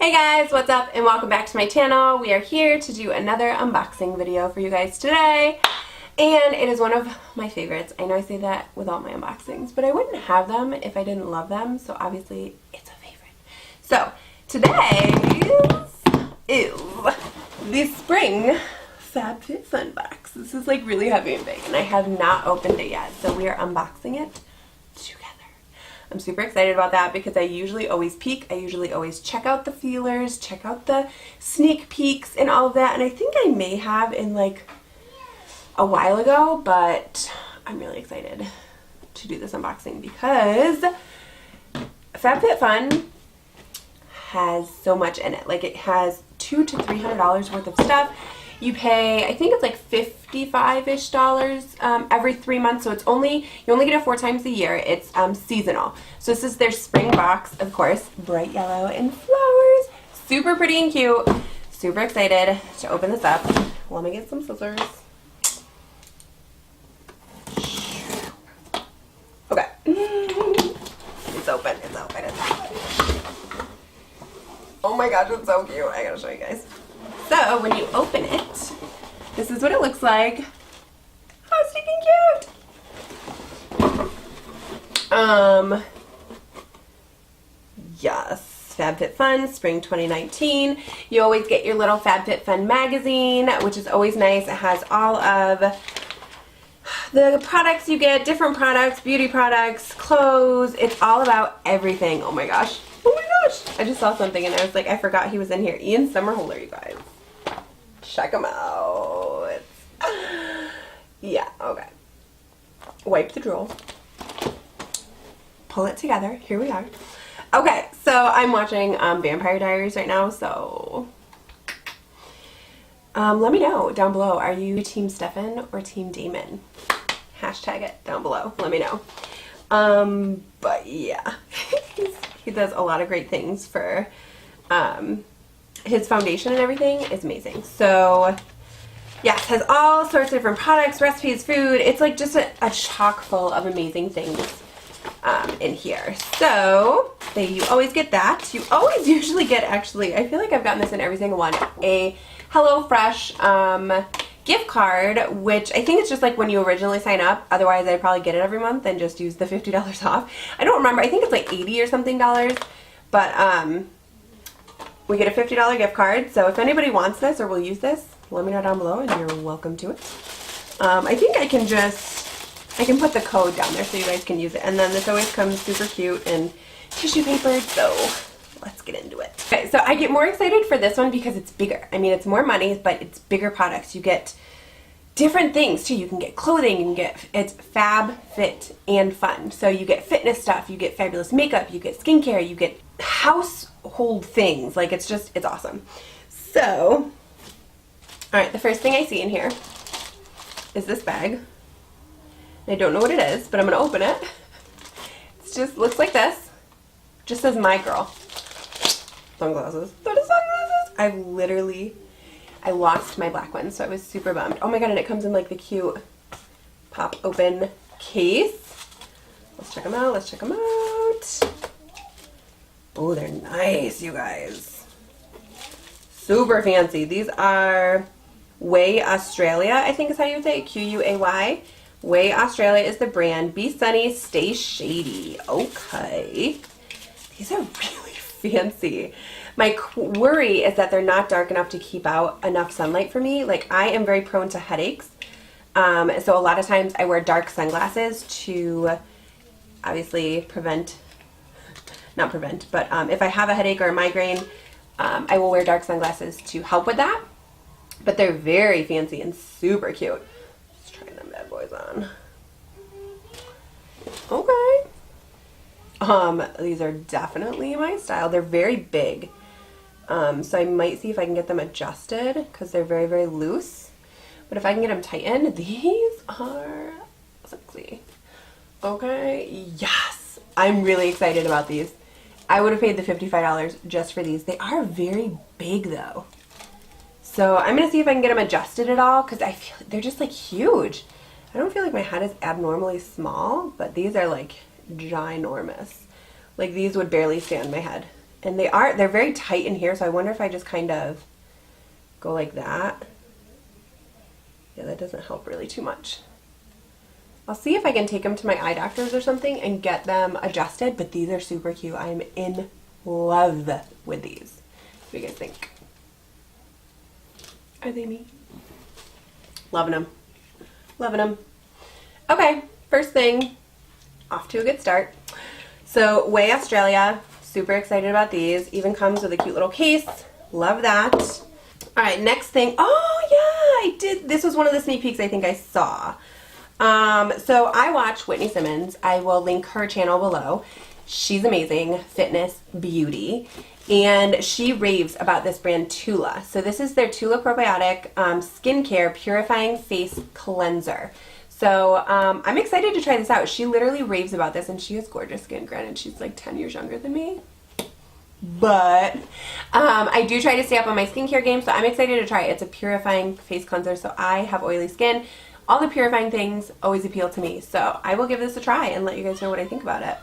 Hey guys, what's up and welcome back to my channel. We are here to do another unboxing video for you guys today. And it is one of my favorites. I know I say that with all my unboxings, but I wouldn't have them if I didn't love them. So obviously it's a favorite. So today's is the spring FabFitFun box. This is like really heavy and big and I have not opened it yet. So we are unboxing it together. I'm super excited about that because I usually always peek. I usually always check out the feelers, check out the sneak peeks and all of that. And I think I may have in like a while ago, but I'm really excited to do this unboxing because FabFitFun has so much in it. Like it has $200 to $300 worth of stuff. You pay, I think it's like $55-ish every 3 months. So it's you only get it 4 times a year. It's seasonal. So this is their spring box, of course, bright yellow and flowers. Super pretty and cute. Super excited to open this up. Let me get some scissors. Okay. It's open, it's open, it's open. Oh my gosh, it's so cute. I gotta show you guys. So when you open it, this is what it looks like. How stinking cute! Yes, FabFitFun, Spring 2019. You always get your little FabFitFun magazine, which is always nice. It has all of the products you get, different products, beauty products, clothes. It's all about everything. Oh my gosh. Oh my gosh. I just saw something and I was like, I forgot he was in here. Ian Somerhalder, you guys. Check him out. Yeah, okay. Wipe the drool. Pull it together. Here we are. Okay, so I'm watching Vampire Diaries right now, so let me know down below. Are you Team Stefan or Team Damon? Hashtag it down below. Let me know. But yeah, he does a lot of great things for his foundation and everything is amazing. So yes, has all sorts of different products, recipes, food. It's like just a chock full of amazing things in here. So you always get that. You always usually get, actually, I feel like I've gotten this in every single one, a HelloFresh gift card, which I think it's just like when you originally sign up. Otherwise, I'd probably get it every month and just use the $50 off. I don't remember. I think it's like $80 or something dollars. But we get a $50 gift card. So if anybody wants this or will use this, let me know down below and you're welcome to it. I think I can put the code down there so you guys can use it. And then this always comes super cute and tissue papered. So let's get into it. Okay, so I get more excited for this one because it's bigger. I mean, it's more money, but it's bigger products. You get different things too. You can get clothing, you can get, it's fab, fit, and fun. So you get fitness stuff, you get fabulous makeup, you get skincare, you get household things. Like it's awesome. So, all right, the first thing I see in here is this bag. I don't know what it is, but I'm gonna open it. It just looks like this. Just says my girl. Sunglasses. That is sunglasses. I lost my black ones, so I was super bummed. Oh my god, and it comes in like the cute pop open case. Let's check them out. Let's check them out. Oh, they're nice, you guys. Super fancy. These are Way Australia, I think is how you would say it. Q-U-A-Y. Way Australia is the brand. Be sunny, stay shady. Okay. These are really fancy. My worry is that they're not dark enough to keep out enough sunlight for me. Like I am very prone to headaches. So a lot of times I wear dark sunglasses to obviously not prevent, but if I have a headache or a migraine, I will wear dark sunglasses to help with that. But they're very fancy and super cute. Let's try them bad boys on. Okay. These are definitely my style. They're very big. So I might see if I can get them adjusted because they're very, very loose. But if I can get them tightened, these are sexy. Okay, yes. I'm really excited about these. I would have paid the $55 just for these. They are very big though. So I'm going to see if I can get them adjusted at all because I feel they're just like huge. I don't feel like my head is abnormally small, but these are like ginormous. Like these would barely stay on my head And they're very tight in here, so I wonder if I just kind of go like that. Yeah, that doesn't help really too much. I'll see if I can take them to my eye doctors or something and get them adjusted, but these are super cute. I'm in love with these. What do you guys think? Are they me? Loving them. Loving them. Okay, first thing, off to a good start. So, Way Australia, super excited about these. Even comes with a cute little case. Love that. All right, next thing. Oh, yeah, I did. This was one of the sneak peeks I think I saw. So I watch Whitney Simmons. I will link her channel below. She's amazing, fitness beauty, and she raves about this brand Tula. So this is their Tula probiotic skincare purifying face cleanser. So I'm excited to try this out. She literally raves about this, and she has gorgeous skin. Granted, she's like 10 years younger than me. But I do try to stay up on my skincare game, so I'm excited to try it. It's a purifying face cleanser, so I have oily skin. All the purifying things always appeal to me, so I will give this a try and let you guys know what I think about it.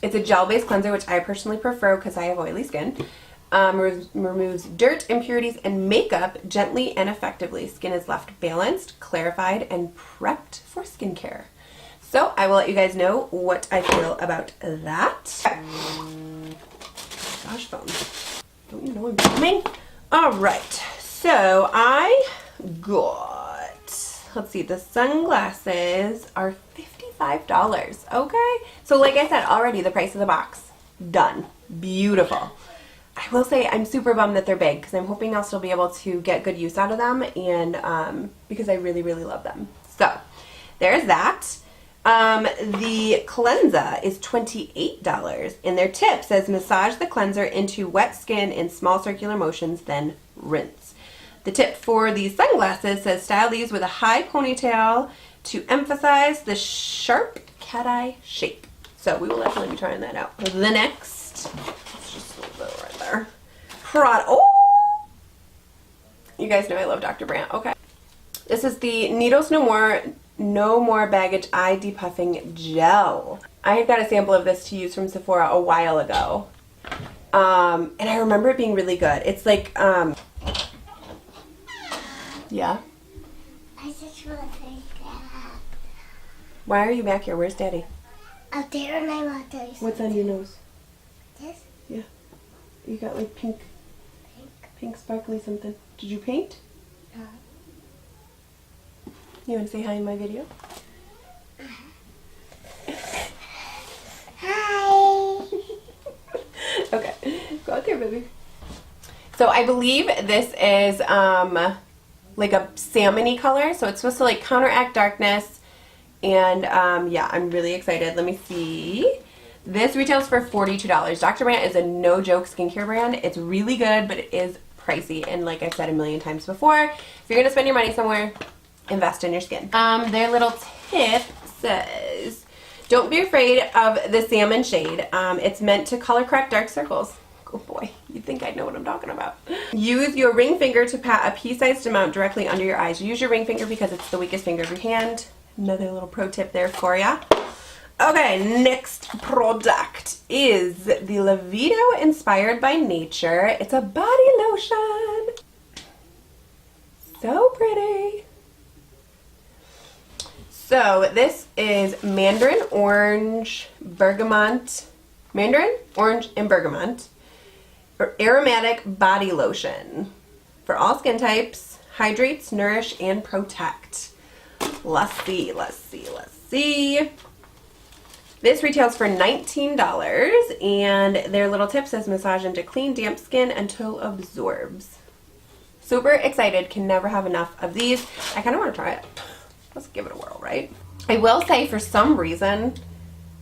It's a gel-based cleanser, which I personally prefer because I have oily skin. Removes dirt, impurities, and makeup gently and effectively. Skin is left balanced, clarified, and prepped for skincare. So I will let you guys know what I feel about that. Gosh, phone. Don't you know I'm filming? All right, so I got, let's see, the sunglasses are $55. Okay, so like I said already, the price of the box, done. Beautiful. I will say I'm super bummed that they're big because I'm hoping I'll still be able to get good use out of them, and because I really, really love them. So there's that. The cleanser is $28, and their tip says massage the cleanser into wet skin in small circular motions, then rinse. The tip for these sunglasses says style these with a high ponytail to emphasize the sharp cat-eye shape. So we will definitely be trying that out. The next, let's just move that right there. Oh! You guys know I love Dr. Brandt. Okay. This is the Needles No More Baggage Eye Depuffing Gel. I had got a sample of this to use from Sephora a while ago. And I remember it being really good. It's like, yeah? I just want to say that. Why are you back here? Where's Daddy? Up there and I want to say What's on your nose? this. Yeah. You got like pink sparkly something. Did you paint? No. You want to say hi in my video? Hi. Okay, go out there, baby. So I believe this is like a salmon-y color, so it's supposed to like counteract darkness. And yeah, I'm really excited. Let me see. This retails for $42. Dr. Brandt is a no-joke skincare brand. It's really good, but it is pricey. And like I've said a million times before, if you're gonna spend your money somewhere, invest in your skin. Their little tip says, don't be afraid of the salmon shade. It's meant to color correct dark circles. Oh boy, you'd think I'd know what I'm talking about. Use your ring finger to pat a pea-sized amount directly under your eyes. Use your ring finger because it's the weakest finger of your hand. Another little pro tip there for ya. Okay, next product is the Levito Inspired by Nature. It's a body lotion. So pretty. So this is Mandarin Orange, Bergamot, Mandarin Orange and Bergamot, or aromatic body lotion for all skin types. Hydrates, nourish, and protect. Let's see, let's see, let's see. This retails for $19, and their little tip says massage into clean, damp skin until absorbs. Super excited, can never have enough of these. I kind of want to try it. Let's give it a whirl, right? I will say for some reason,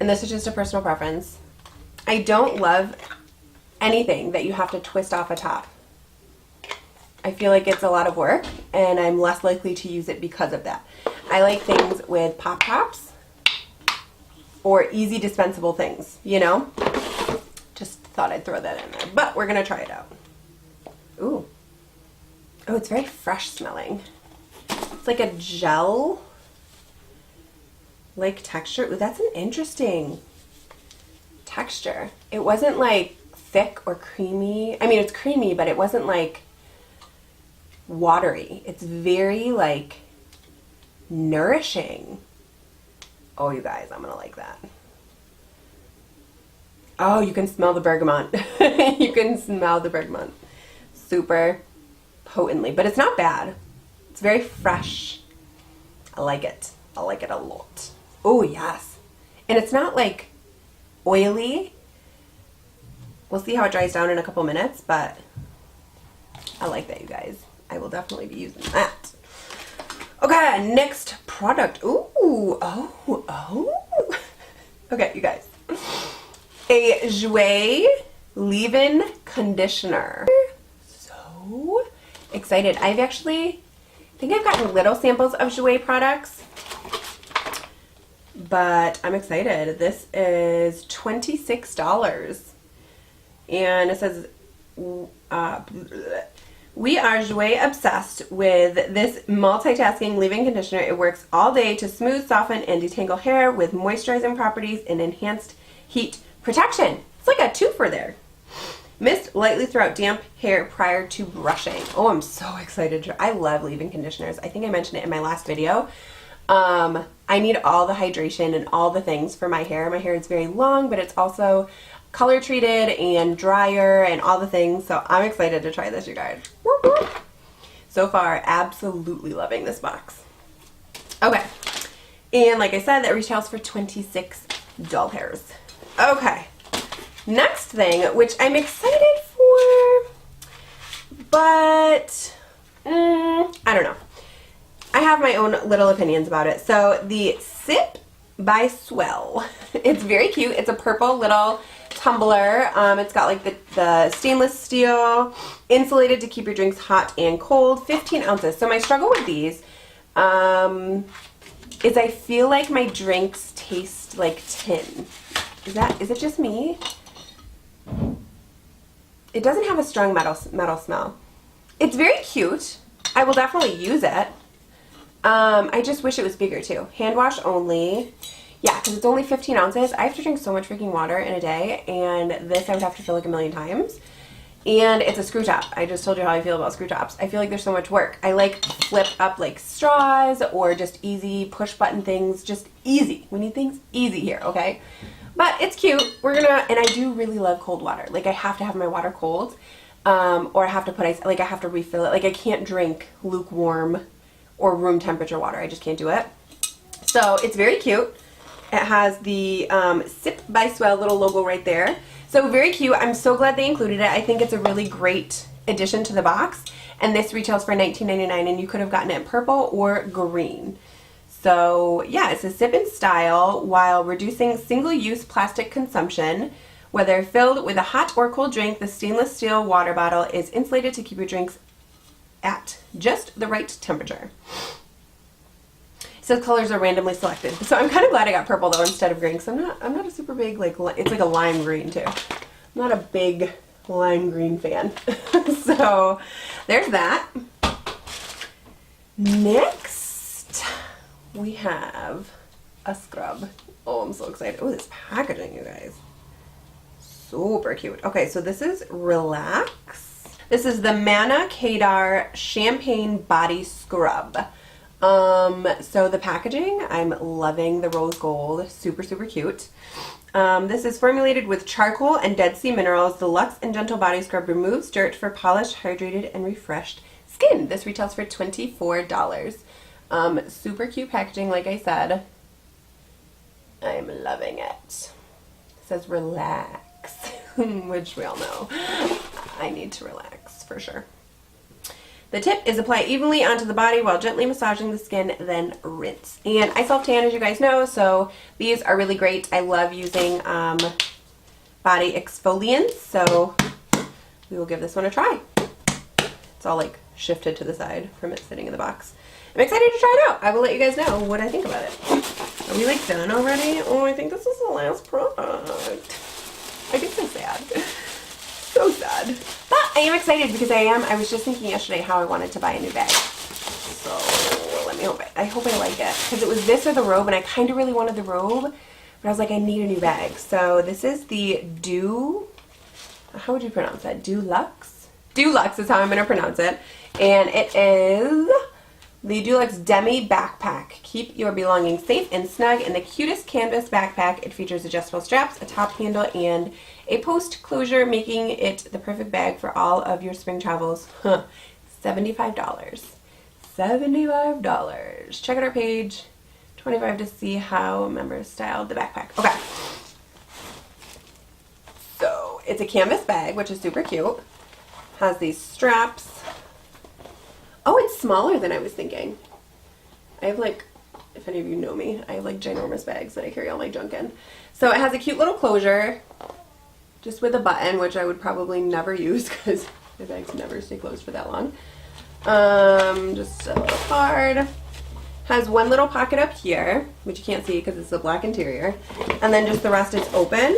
and this is just a personal preference, I don't love anything that you have to twist off a top. I feel like it's a lot of work, and I'm less likely to use it because of that. I like things with pop tops or easy dispensable things, you know? Just thought I'd throw that in there, but we're gonna try it out. Ooh. Oh, it's very fresh smelling. It's like a gel like texture. Ooh, that's an interesting texture. It wasn't like thick or creamy. I mean, it's creamy, but it wasn't like watery. It's very like nourishing. Oh, you guys, I'm gonna like that. Oh, you can smell the bergamot. You can smell the bergamot. Super potently, but it's not bad. It's very fresh. I like it. I like it a lot. Oh, yes. And it's not like oily. We'll see how it dries down in a couple minutes, but I like that, you guys. I will definitely be using that. Okay, next product. Ooh, oh. Okay, you guys. A Jouer leave-in conditioner. So excited. I think I've gotten little samples of Jouer products, but I'm excited. This is $26. And it says, we are Jouer obsessed with this multitasking leave-in conditioner. It works all day to smooth, soften, and detangle hair with moisturizing properties and enhanced heat protection. It's like a twofer there. Mist lightly throughout damp hair prior to brushing. Oh, I'm so excited. I love leave-in conditioners. I think I mentioned it in my last video. I need all the hydration and all the things for my hair. My hair is very long, but it's also color treated and drier and all the things. So I'm excited to try this, you guys. So far, absolutely loving this box. Okay. And like I said, that retails for $26. Okay. Next thing, which I'm excited for, but I don't know. I have my own little opinions about it. So the Sip by Swell. It's very cute. It's a purple little tumbler. It's got like the stainless steel, insulated to keep your drinks hot and cold, 15 ounces. So my struggle with these is I feel like my drinks taste like tin. Is it just me? It doesn't have a strong metal smell. It's very cute. I will definitely use it. I just wish it was bigger too. Hand wash only. Yeah, because it's only 15 ounces. I have to drink so much freaking water in a day, and this I would have to fill like a million times. And it's a screw top. I just told you how I feel about screw tops. I feel like there's so much work. I like flip up like straws or just easy push button things. Just easy. We need things easy here, okay? But it's cute. And I do really love cold water. Like I have to have my water cold, or I have to put ice, like I have to refill it. Like I can't drink lukewarm or room temperature water. I just can't do it. So it's very cute. It has the Sip by Swell little logo right there. So very cute. I'm so glad they included it. I think it's a really great addition to the box. And this retails for $19.99, and you could have gotten it in purple or green. So yeah, it's a sip in style while reducing single-use plastic consumption. Whether filled with a hot or cold drink, the stainless steel water bottle is insulated to keep your drinks at just the right temperature. It says colors are randomly selected. So I'm kind of glad I got purple though instead of green, because I'm not a super big, like, it's like a lime green too. I'm not a big lime green fan. So there's that. Next, we have a scrub. Oh, I'm so excited. Oh, this packaging, you guys. Super cute. Okay, so this is Relax. This is the Manna Kadar Champagne Body Scrub. So the packaging, I'm loving the rose gold. Super, super cute. This is formulated with charcoal and Dead Sea minerals. The Luxe and Gentle Body Scrub removes dirt for polished, hydrated, and refreshed skin. This retails for $24. Super cute packaging, like I said. I'm loving it. It says relax, which we all know. I need to relax for sure. The tip is apply evenly onto the body while gently massaging the skin, then rinse. And I self-tan, as you guys know, so these are really great. I love using body exfoliants, so we will give this one a try. It's all like shifted to the side from it sitting in the box. I'm excited to try it out. I will let you guys know what I think about it. Are we like done already? Oh, I think this is the last product. I get so sad. So sad. But I am excited because I was just thinking yesterday how I wanted to buy a new bag. So let me hope I hope I like it. Because it was this or the robe, and I kind of really wanted the robe. But I was like, I need a new bag. So this is the Dew. how would you pronounce that? Dulux? Dulux is how I'm going to pronounce it. And it is the Dulux Demi Backpack. Keep your belongings safe and snug in the cutest canvas backpack. It features adjustable straps, a top handle, and a post closure, making it the perfect bag for all of your spring travels. Huh. $75. $75. Check out our page. $25 to see how members styled the backpack. Okay. So it's a canvas bag, which is super cute. Has these straps. Oh, it's smaller than I was thinking. I have like, if any of you know me, I have like ginormous bags that I carry all my junk in. So it has a cute little closure, just with a button, which I would probably never use because my bags never stay closed for that long. Just a little card. Has one little pocket up here, which you can't see because it's a black interior. And then just the rest is open.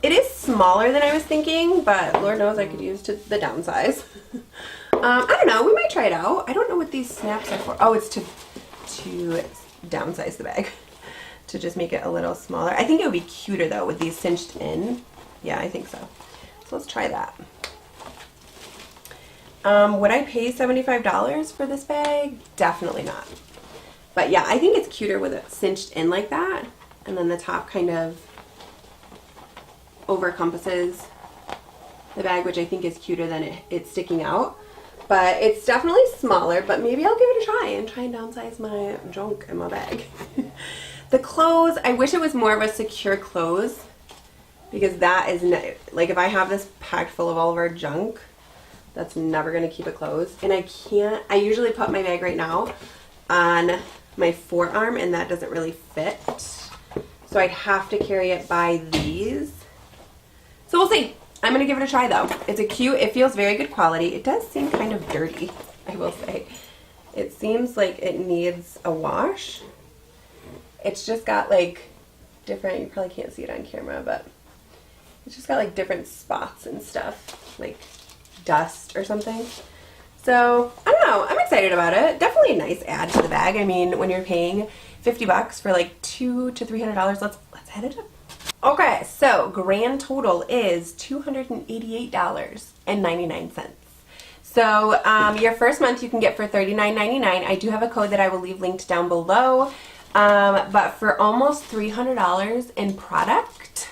It is smaller than I was thinking, but Lord knows I could use the downsize. I don't know. We might try it out. I don't know what these snaps are for. Oh, it's to downsize the bag. To just make it a little smaller. I think it would be cuter, though, with these cinched in. Yeah, I think so. So let's try that. Would I pay $75 for this bag? Definitely not. But yeah, I think it's cuter with it cinched in like that. And then the top kind of over encompasses the bag, which I think is cuter than it sticking out. But it's definitely smaller, but maybe I'll give it a try and downsize my junk in my bag. The clothes, I wish it was more of a secure clothes, because that is, like, if I have this packed full of all of our junk, that's never going to keep it closed. And I usually put my bag right now on my forearm, and that doesn't really fit. So I'd have to carry it by these. So we'll see. I'm going to give it a try, though. It feels very good quality. It does seem kind of dirty, I will say. It seems like it needs a wash. It's just got like different, you probably can't see it on camera, but it's just got like different spots and stuff, like dust or something. So, I don't know. I'm excited about it. Definitely a nice add to the bag. I mean, when you're paying $50 for like $200 to $300, let's head it up. Okay, so grand total is $288.99. So your first month you can get for $39.99. I do have a code that I will leave linked down below. But for almost $300 in product,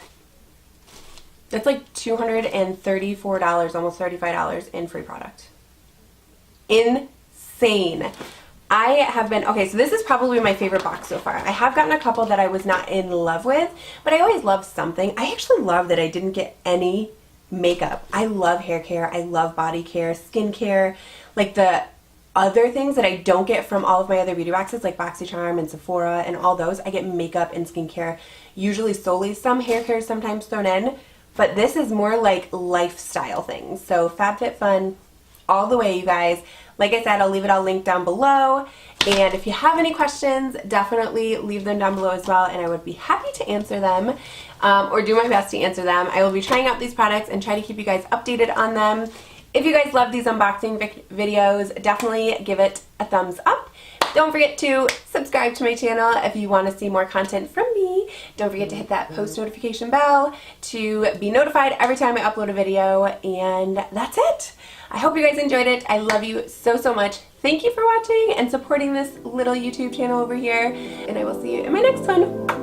that's like $234, almost $35 in free product. Insane. I have been, okay, so this is probably my favorite box so far. I have gotten a couple that I was not in love with, but I always love something. I actually love that I didn't get any makeup. I love hair care. I love body care, skin care, like the other things that I don't get from all of my other beauty boxes, like Boxycharm and Sephora and all those. I get makeup and skincare, usually solely, some hair care sometimes thrown in, but this is more like lifestyle things. So FabFitFun all the way, you guys. Like I said, I'll leave it all linked down below. And if you have any questions, definitely leave them down below as well, and I would be happy to answer them, or do my best to answer them. I will be trying out these products and try to keep you guys updated on them. If you guys love these unboxing videos, definitely give it a thumbs up. Don't forget to subscribe to my channel if you want to see more content from me. Don't forget to hit that post notification bell to be notified every time I upload a video. And that's it. I hope you guys enjoyed it. I love you so, so much. Thank you for watching and supporting this little YouTube channel over here. And I will see you in my next one.